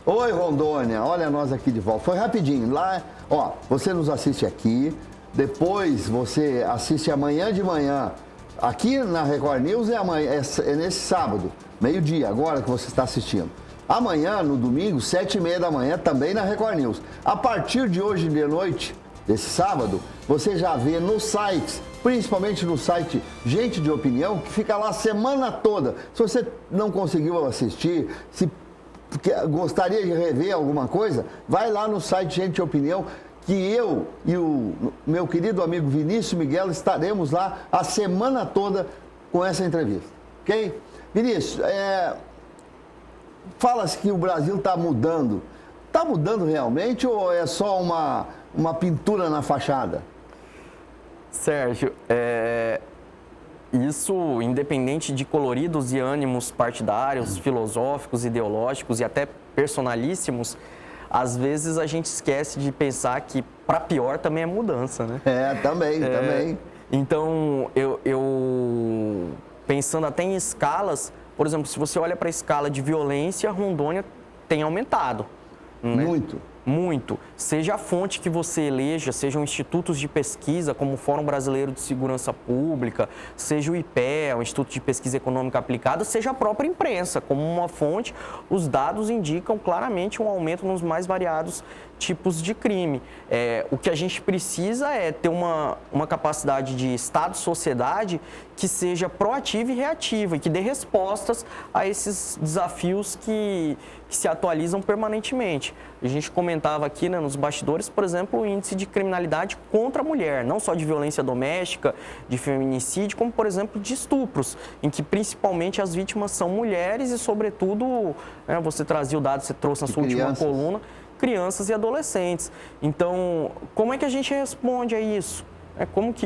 Oi, Rondônia, olha nós aqui de volta. Foi rapidinho. Lá, ó, você nos assiste aqui, depois você assiste amanhã de manhã. Aqui na Record News é amanhã, é nesse sábado, meio-dia, agora que você está assistindo. Amanhã, no domingo, 7h30 da manhã, também na Record News. A partir de hoje de noite, desse sábado, você já vê nos sites, principalmente no site Gente de Opinião, que fica lá a semana toda. Se você não conseguiu assistir, se gostaria de rever alguma coisa, vai lá no site Gente de Opinião, que eu e o meu querido amigo Vinícius Miguel estaremos lá a semana toda com essa entrevista, ok? Vinícius, fala-se que o Brasil está mudando. Está mudando realmente ou é só uma pintura na fachada? Sérgio, isso, independente de coloridos e ânimos partidários, filosóficos, ideológicos e até personalíssimos, às vezes a gente esquece de pensar que para pior também é mudança, né? Também. Então, eu pensando até em escalas, por exemplo, se você olha para a escala de violência, Rondônia tem aumentado. Né? Muito. Seja a fonte que você eleja, sejam institutos de pesquisa, como o Fórum Brasileiro de Segurança Pública, seja o IPEA, o Instituto de Pesquisa Econômica Aplicada, seja a própria imprensa, como uma fonte, os dados indicam claramente um aumento nos mais variados tipos de crime. O que a gente precisa é ter uma capacidade de Estado-sociedade que seja proativa e reativa e que dê respostas a esses desafios que se atualizam permanentemente. A gente comentava aqui, né, nos bastidores, por exemplo, o índice de criminalidade contra a mulher, não só de violência doméstica, de feminicídio, como, por exemplo, de estupros, em que principalmente as vítimas são mulheres e, sobretudo, né, você trazia o dado, você trouxe na sua última coluna, crianças e adolescentes. Então, como é que a gente responde a isso?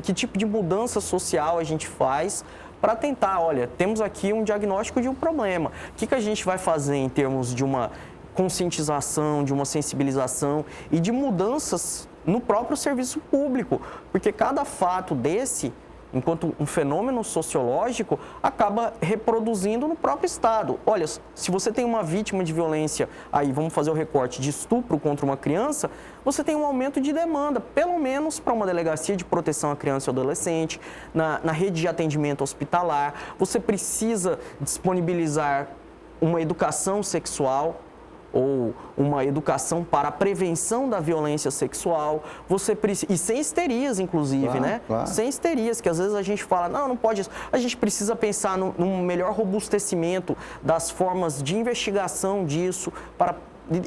Que tipo de mudança social a gente faz para tentar, olha, temos aqui um diagnóstico de um problema. O que a gente vai fazer em termos de uma conscientização, de uma sensibilização e de mudanças no próprio serviço público? Porque cada fato desse, enquanto um fenômeno sociológico, acaba reproduzindo no próprio Estado. Olha, se você tem uma vítima de violência, aí vamos fazer o recorte de estupro contra uma criança, você tem um aumento de demanda, pelo menos para uma delegacia de proteção à criança e ao adolescente, na rede de atendimento hospitalar. Você precisa disponibilizar uma educação sexual, ou uma educação para a prevenção da violência sexual, você precisa, e sem histerias, inclusive, claro, né? Claro. Sem histerias, que às vezes a gente fala, não pode isso. A gente precisa pensar num melhor robustecimento das formas de investigação disso, para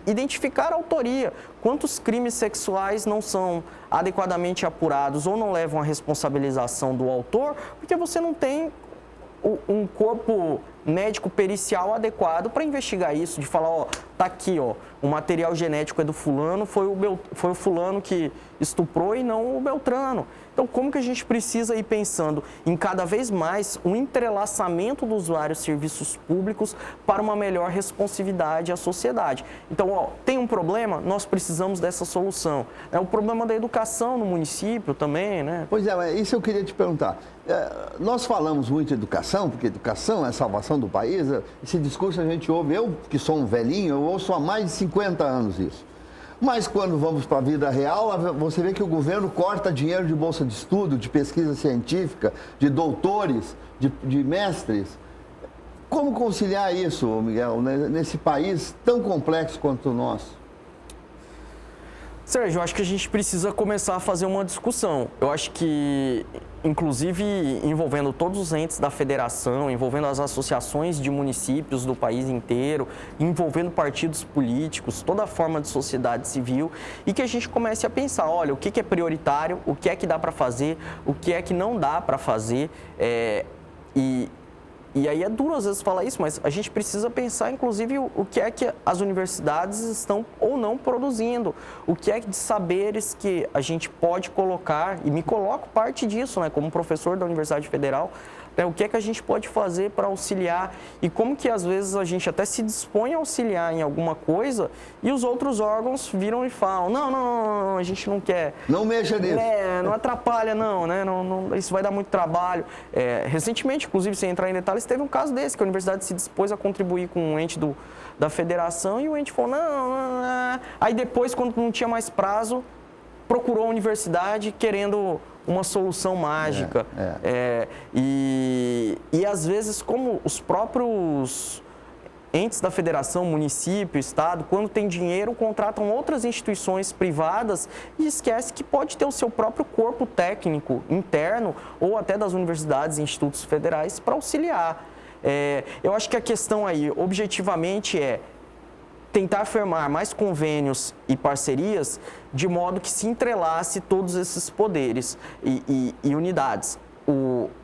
identificar a autoria. Quantos crimes sexuais não são adequadamente apurados ou não levam à responsabilização do autor, porque você não tem um corpo médico pericial adequado para investigar isso, de falar, tá aqui, o material genético é do fulano, foi o fulano que estuprou e não o Beltrano. Então, como que a gente precisa ir pensando em cada vez mais um entrelaçamento dos vários serviços públicos para uma melhor responsividade à sociedade? Então, tem um problema, nós precisamos dessa solução. É o problema da educação no município também, né? Pois é, isso eu queria te perguntar. Nós falamos muito de educação, porque educação é a salvação do país. Esse discurso a gente ouve, eu que sou um velhinho, eu ouço há mais de 50 anos isso. Mas quando vamos para a vida real, você vê que o governo corta dinheiro de bolsa de estudo, de pesquisa científica, de doutores, de mestres. Como conciliar isso, Miguel, nesse país tão complexo quanto o nosso? Sérgio, eu acho que a gente precisa começar a fazer uma discussão. Eu acho que, inclusive, envolvendo todos os entes da federação, envolvendo as associações de municípios do país inteiro, envolvendo partidos políticos, toda a forma de sociedade civil, e que a gente comece a pensar, olha, o que é prioritário, o que é que dá para fazer, o que é que não dá para fazer, E aí é duro às vezes falar isso, mas a gente precisa pensar, inclusive, o que é que as universidades estão ou não produzindo, o que é de saberes que a gente pode colocar, e me coloco parte disso, né, como professor da Universidade Federal, O que é que a gente pode fazer para auxiliar e como que às vezes a gente até se dispõe a auxiliar em alguma coisa e os outros órgãos viram e falam, não, a gente não quer. Não mexa nisso. Não atrapalha não, né? Não, isso vai dar muito trabalho. Recentemente, inclusive, sem entrar em detalhes, teve um caso desse, que a universidade se dispôs a contribuir com um ente da federação e o ente falou, não. Aí depois, quando não tinha mais prazo, procurou a universidade querendo uma solução mágica. E às vezes, como os próprios entes da federação, município, estado, quando tem dinheiro, contratam outras instituições privadas e esquece que pode ter o seu próprio corpo técnico interno ou até das universidades e institutos federais para auxiliar. Eu acho que a questão aí, objetivamente, é tentar firmar mais convênios e parcerias de modo que se entrelace todos esses poderes e unidades.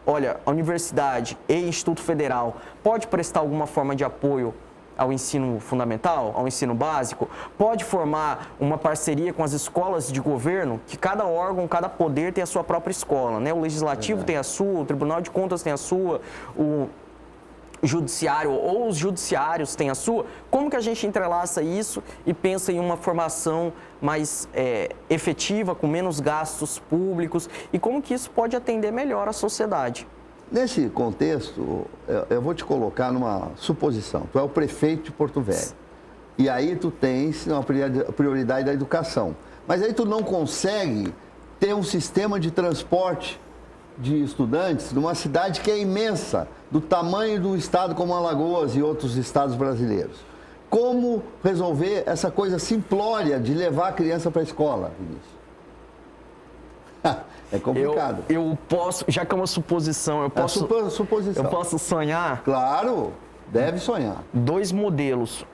Olha, a universidade e Instituto Federal pode prestar alguma forma de apoio ao ensino fundamental, ao ensino básico, pode formar uma parceria com as escolas de governo, que cada órgão, cada poder tem a sua própria escola, né? O Legislativo tem a sua, o Tribunal de Contas tem a sua, o judiciário ou os judiciários têm a sua. Como que a gente entrelaça isso e pensa em uma formação mais efetiva, com menos gastos públicos e como que isso pode atender melhor a sociedade? Nesse contexto, eu vou te colocar numa suposição. Tu é o prefeito de Porto Velho e aí tu tens uma prioridade da educação, mas aí tu não consegue ter um sistema de transporte de estudantes numa cidade que é imensa, do tamanho do estado como Alagoas e outros estados brasileiros. Como resolver essa coisa simplória de levar a criança para a escola, Vinícius? É complicado. Eu posso, já que é uma suposição, eu posso sonhar? Claro, deve sonhar. 2 modelos.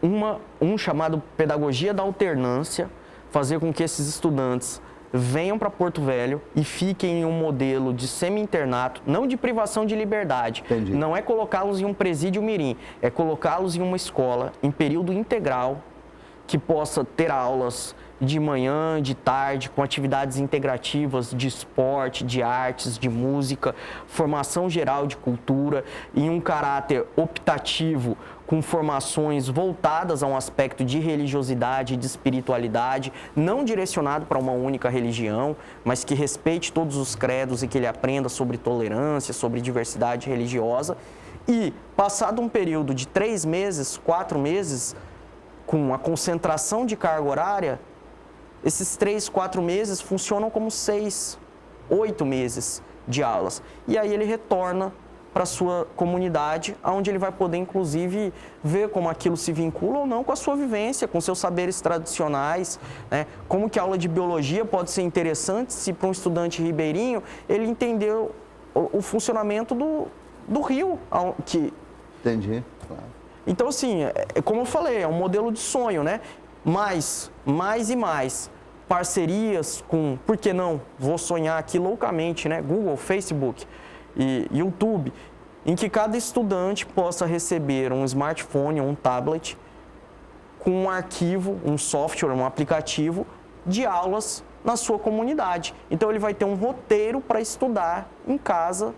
Um chamado Pedagogia da Alternância, fazer com que esses estudantes venham para Porto Velho e fiquem em um modelo de semi-internato, não de privação de liberdade. Entendi. Não é colocá-los em um presídio mirim, é colocá-los em uma escola em período integral que possa ter aulas de manhã, de tarde, com atividades integrativas de esporte, de artes, de música, formação geral de cultura e um caráter optativo com formações voltadas a um aspecto de religiosidade e de espiritualidade, não direcionado para uma única religião, mas que respeite todos os credos e que ele aprenda sobre tolerância, sobre diversidade religiosa. E, passado um período de 3 meses, 4 meses, com a concentração de carga horária, esses 3, 4 meses funcionam como 6, 8 meses de aulas. E aí ele retorna para a sua comunidade, onde ele vai poder, inclusive, ver como aquilo se vincula ou não com a sua vivência, com seus saberes tradicionais, né? Como que a aula de biologia pode ser interessante se para um estudante ribeirinho ele entendeu o funcionamento do rio. Entendi, claro. Então, assim, como eu falei, é um modelo de sonho, né? Mais e mais parcerias com, por que não, vou sonhar aqui loucamente, né? Google, Facebook e YouTube, em que cada estudante possa receber um smartphone ou um tablet com um arquivo, um software, um aplicativo de aulas na sua comunidade. Então, ele vai ter um roteiro para estudar em casa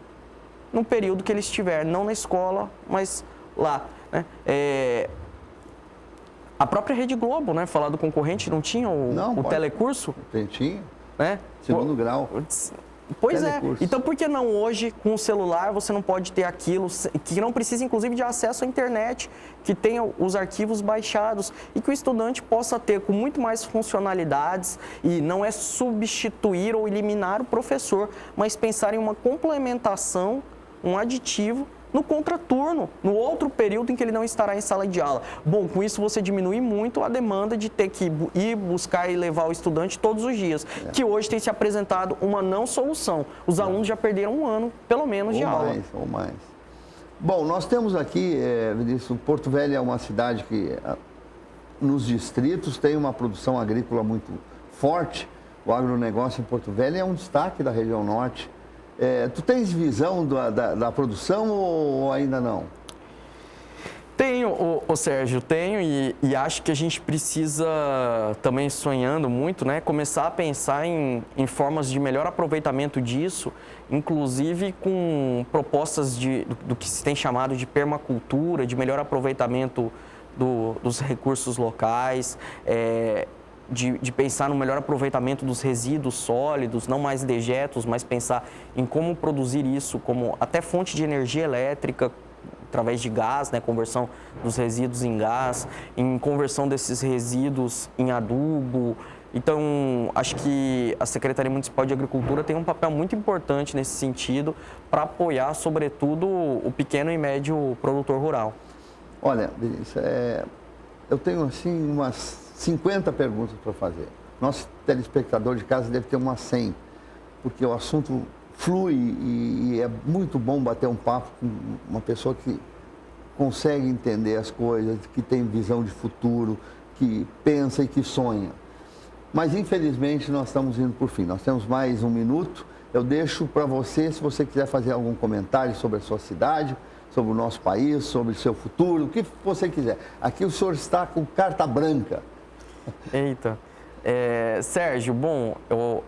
no período que ele estiver, não na escola, mas lá, né? A própria Rede Globo, né? Falar do concorrente, não tinha o telecurso? Tinha, né? Segundo grau. Pois telecurso. Então, por que não hoje, com o celular, você não pode ter aquilo, que não precisa, inclusive, de acesso à internet, que tenha os arquivos baixados e que o estudante possa ter com muito mais funcionalidades e não é substituir ou eliminar o professor, mas pensar em uma complementação, um aditivo, no contraturno, no outro período em que ele não estará em sala de aula. Bom, com isso você diminui muito a demanda de ter que ir buscar e levar o estudante todos os dias, que hoje tem se apresentado uma não solução. Os alunos já perderam 1 ano, pelo menos, de aula. Ou mais. Bom, nós temos aqui, Vinícius, Porto Velho é uma cidade que, nos distritos, tem uma produção agrícola muito forte. O agronegócio em Porto Velho é um destaque da região norte. Tu tens visão da produção ou ainda não? Tenho, o Sérgio, tenho e acho que a gente precisa também, sonhando muito, né, começar a pensar em formas de melhor aproveitamento disso, inclusive com propostas do que se tem chamado de permacultura, de melhor aproveitamento dos recursos locais, de pensar no melhor aproveitamento dos resíduos sólidos, não mais dejetos, mas pensar em como produzir isso como até fonte de energia elétrica, através de gás, né, conversão dos resíduos em gás, em conversão desses resíduos em adubo. Então, acho que a Secretaria Municipal de Agricultura tem um papel muito importante nesse sentido para apoiar, sobretudo, o pequeno e médio produtor rural. Olha, Vinícius, eu tenho assim umas 50 perguntas para fazer. Nosso telespectador de casa deve ter umas 100, porque o assunto flui e é muito bom bater um papo com uma pessoa que consegue entender as coisas, que tem visão de futuro, que pensa e que sonha. Mas, infelizmente, nós estamos indo por fim. Nós temos mais um minuto. Eu deixo para você, se você quiser fazer algum comentário sobre a sua cidade, sobre o nosso país, sobre o seu futuro, o que você quiser. Aqui o senhor está com carta branca. Eita. Sérgio, bom,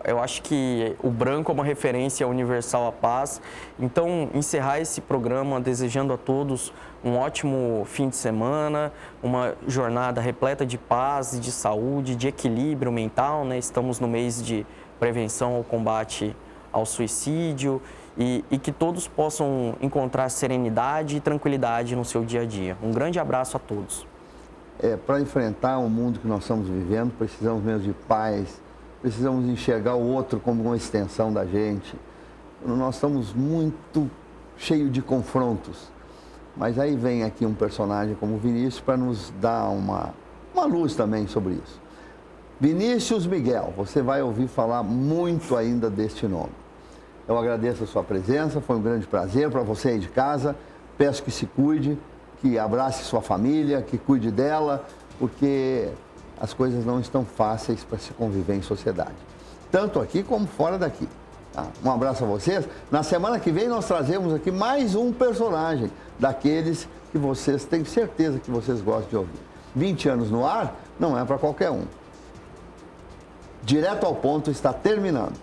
eu acho que o branco é uma referência universal à paz. Então, encerrar esse programa desejando a todos um ótimo fim de semana, uma jornada repleta de paz, de saúde, de equilíbrio mental, né? Estamos no mês de prevenção ao combate ao suicídio e que todos possam encontrar serenidade e tranquilidade no seu dia a dia. Um grande abraço a todos. Para enfrentar o mundo que nós estamos vivendo, precisamos mesmo de paz, precisamos enxergar o outro como uma extensão da gente. Nós estamos muito cheios de confrontos, mas aí vem aqui um personagem como o Vinícius para nos dar uma luz também sobre isso. Vinícius Miguel, você vai ouvir falar muito ainda deste nome. Eu agradeço a sua presença, foi um grande prazer para você aí de casa, peço que se cuide, que abrace sua família, que cuide dela, porque as coisas não estão fáceis para se conviver em sociedade, tanto aqui como fora daqui. Tá? Um abraço a vocês. Na semana que vem nós trazemos aqui mais um personagem daqueles que vocês têm certeza que vocês gostam de ouvir. 20 anos no ar não é para qualquer um. Direto ao ponto está terminando.